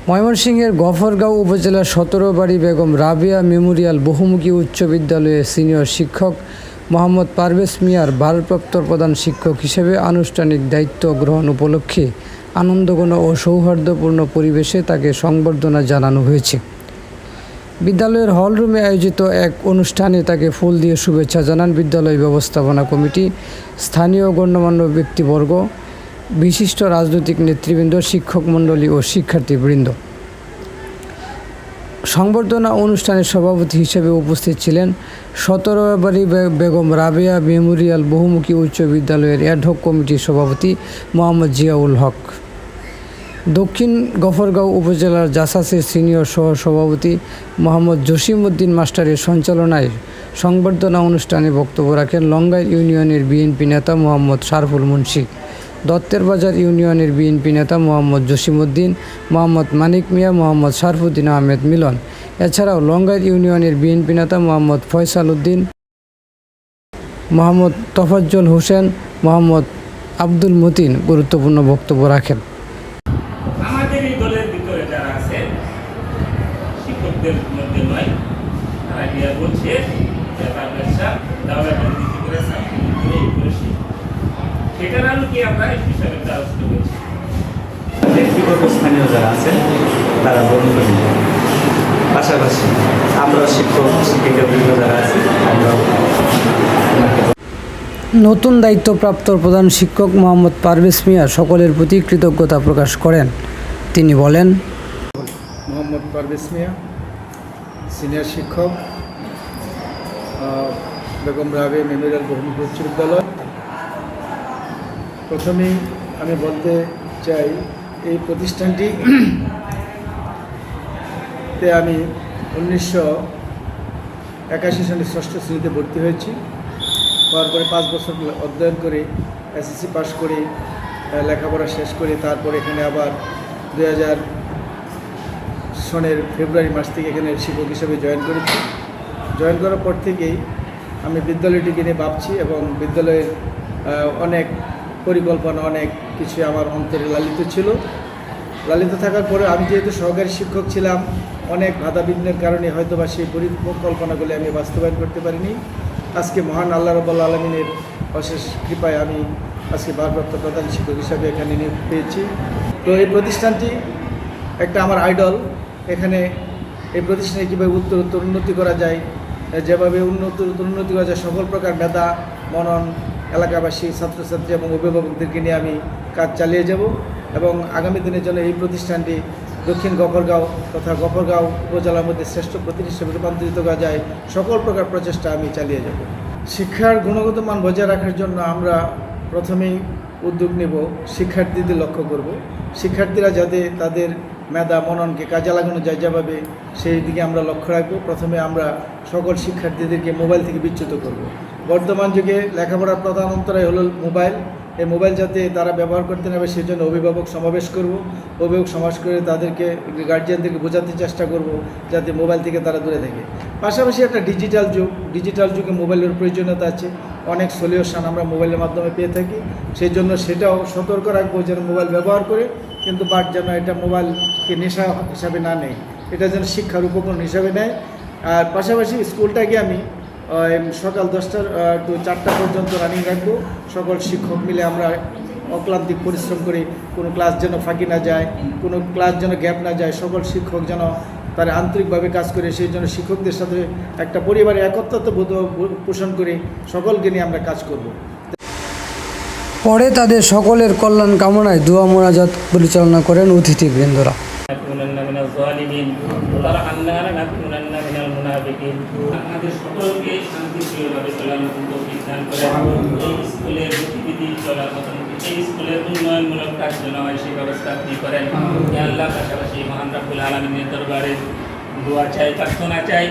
ময়মনসিংহের গফরগাঁও উপজেলার ১৭ বাড়ি বেগম রাবেয়া মেমোরিয়াল বহুমুখী উচ্চ বিদ্যালয়ের সিনিয়র শিক্ষক মোহাম্মদ পারভেজ মিয়ার ভারপ্রাপ্ত প্রধান শিক্ষক হিসেবে আনুষ্ঠানিক দায়িত্ব গ্রহণ উপলক্ষে আনন্দঘন ও সৌহার্দ্যপূর্ণ পরিবেশে তাকে সংবর্ধনা জানানো হয়েছে। বিদ্যালয়ের হলরুমে আয়োজিত এক অনুষ্ঠানে তাকে ফুল দিয়ে শুভেচ্ছা জানান বিদ্যালয় ব্যবস্থাপনা কমিটি, স্থানীয় গণ্যমান্য ব্যক্তিবর্গ, বিশিষ্ট রাজনৈতিক নেতৃবৃন্দ, শিক্ষক মণ্ডলী ও শিক্ষার্থীবৃন্দ। সংবর্ধনা অনুষ্ঠানের সভাপতি হিসেবে উপস্থিত ছিলেন ১৭ বাড়ি বেগম রাবেয়া মেমোরিয়াল বহুমুখী উচ্চ বিদ্যালয়ের অ্যাডহক কমিটির সভাপতি মোহাম্মদ জিয়াউল হক। দক্ষিণ গফরগাঁও উপজেলার জাসাসের সিনিয়র সহ-সভাপতি মোহাম্মদ জসিম উদ্দিন মাস্টারের সঞ্চালনায় সংবর্ধনা অনুষ্ঠানে বক্তব্য রাখেন লঙ্গাইর ইউনিয়নের বিএনপি নেতা মোহাম্মদ শারফুল মুন্সি, দত্তের বাজার ইউনিয়নের বিএনপি নেতা মোহাম্মদ জসিম উদ্দিন, মোহাম্মদ মানিক মিয়া, মোহাম্মদ শারফুদ্দিন আহমেদ মিলন। এছাড়াও লঙ্গাইর ইউনিয়নের বিএনপি নেতা মোহাম্মদ ফয়সাল উদ্দিন, মোহাম্মদ তফাজ্জল হোসেন, মোহাম্মদ আব্দুল মতিন গুরুত্বপূর্ণ বক্তব্য রাখেন। আমাদের এই দলের ভিতরে যারা আছে শিক্ষকদের মধ্যে নয়, তারা গিয়ে বলছে যে তার ব্যবসা দাওয়া বন্দি করে সেটার আলোকে আমরা এই বিষয়ে আলোচনা করছি। ব্যক্তিগত স্থানীয় যারা আছেন তারা গ্রহণ করেন, পাশাপাশি আমরা শিক্ষক শিক্ষিকাবৃন্দ যারা আছে আমরাও। নতুন দায়িত্বপ্রাপ্ত প্রধান শিক্ষক মোহাম্মদ পারভেজ মিয়া সকলের প্রতি কৃতজ্ঞতা প্রকাশ করেন। তিনি বলেন, মোহাম্মদ পারভেজ মিয়া, সিনিয়র শিক্ষক, বেগম রাবেয়া মেমোরিয়াল বহুমুখী উচ্চ বিদ্যালয়। প্রথমেই আমি বলতে চাই এই প্রতিষ্ঠানটিতে আমি 1981 সালে 6ষ্ঠ শ্রেণীতে ভর্তি হয়েছি। হওয়ার পরে 5 বছর অধ্যয়ন করে এসএসসি পাস করে লেখাপড়া শেষ করে তারপরে এখানে আবার 2000 সনের ফেব্রুয়ারি মাস থেকে এখানে শিক্ষক হিসেবে জয়েন করেছি। জয়েন করার পর থেকেই আমি বিদ্যালয়টিকে নিয়ে ভাবছি এবং বিদ্যালয়ের অনেক পরিকল্পনা, অনেক কিছু আমার অন্তরে লালিত ছিল। লালিত থাকার পরে আমি যেহেতু সহকারী শিক্ষক ছিলাম, অনেক বাধাবিঘ্নের কারণে হয়তো বা সেই পরিকল্পনাগুলি আমি বাস্তবায়ন করতে পারিনি। আজকে মহান আল্লাহ রাব্বুল আলামিনের অশেষ কৃপায় আমি আজকে ভারপ্রাপ্ত প্রধান শিক্ষক হিসাবে এখানে নিয়োগ পেয়েছি। তো এই প্রতিষ্ঠানটি একটা আমার আইডল। এখানে এই প্রতিষ্ঠানে কীভাবে উত্তরোত্তর উন্নতি করা যায়, যেভাবে উন্নতি করা যায়, সকল প্রকার মেধা মনন এলাকাবাসী, ছাত্রছাত্রী এবং অভিভাবকদেরকে নিয়ে আমি কাজ চালিয়ে যাব এবং আগামী দিনের জন্য এই প্রতিষ্ঠানটি দক্ষিণ গফরগাঁও তথা গফরগাঁও উপজেলার মধ্যে শ্রেষ্ঠ প্রতিষ্ঠান হিসেবে রূপান্তরিত করা যায় সকল প্রকার প্রচেষ্টা আমি চালিয়ে যাব। শিক্ষার গুণগত মান বজায় রাখার জন্য আমরা প্রথমেই উদ্যোগ নেব, শিক্ষার্থীদের লক্ষ্য করব। শিক্ষার্থীরা যাতে তাদের মেধা মননকে কাজে লাগানো যায় যেভাবে, সেই দিকে আমরা লক্ষ্য রাখব। প্রথমে আমরা সকল শিক্ষার্থীদেরকে মোবাইল থেকে বিচ্যুত করব। বর্তমান যুগে লেখাপড়ার প্রধান অন্তরায় হলো মোবাইল। এই মোবাইল যাতে তারা ব্যবহার করতে না পারে সেই জন্য অভিভাবক সমাবেশ করব। অভিভাবক সমাবেশ করে তাদেরকে, গার্জিয়ানদেরকে বোঝাতে চেষ্টা করব যাতে মোবাইল থেকে তারা দূরে থাকে। পাশাপাশি একটা ডিজিটাল যুগে মোবাইলের প্রয়োজনীয়তা আছে। অনেক সলিউশন আমরা মোবাইলের মাধ্যমে পেয়ে থাকি, সেই জন্য সেটাও সতর্ক রাখবো যেন মোবাইল ব্যবহার করে কিন্তু যেন এটা মোবাইলকে নেশা হিসাবে না নেয়, এটা যেন শিক্ষার উপকরণ হিসাবে নেয়। আর পাশাপাশি স্কুলটাকে আমি সকাল 10টা টু 4টা পর্যন্ত রানিং রাখবো। সকল শিক্ষক মিলে আমরা অক্লান্তিক পরিশ্রম করি, কোনো ক্লাস যেন ফাঁকি না যায়, কোনো ক্লাস যেন গ্যাপ না যায়, সকল শিক্ষক যেন তারা আন্তরিকভাবে কাজ করে, সেই জন্য শিক্ষকদের সাথে একটা পরিবারের একত্রবোধ পোষণ করে সকলকে নিয়ে আমরা কাজ করব। পরে তাদের সকলের কল্যাণ কামনায় দোয়া মোনাজাত পরিচালনা করেন অতিথিবৃন্দরা। আমাদের সকলকে শান্তিপ্রিয়ভাবে চলার তৌফিক দান করেন। এই স্কুলের গতিবিধি চলার মতন, এই স্কুলের উন্নয়নমূলক কাজ যেন হয় সেই ব্যবস্থা আপনি করেন। আল্লাহ পাশাপাশি মহান রাব্বুল আলামিনের দরবারে দোয়া চাই, প্রার্থনা চাই